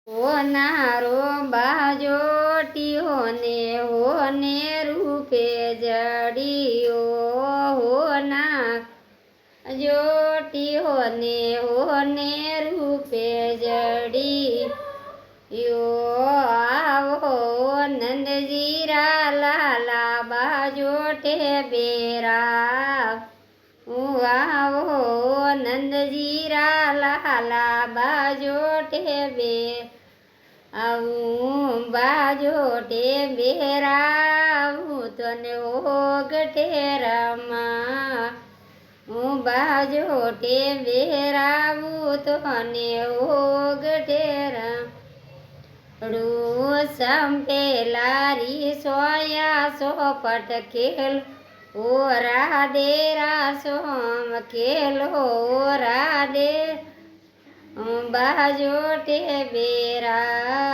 નારો બાજોટીઓ ને હોને રૂપે જડિયો હો ના જોટીઓ ને હોને રૂપે જડિયો આવો નંદજીરા લાલા બાજોટે બેરા આવો નંદજીરા લાલા બાજોટે બે આવું બાજોટે બેરાવું તને ઓગટે રમા હું બાજોટે બેરાવું તને ઓગટે રમડું સંપેલારી સોયા સોપટ ખેલ ઓ રાધે રાસોમ ખેલો રાધે બાજોટે બેરા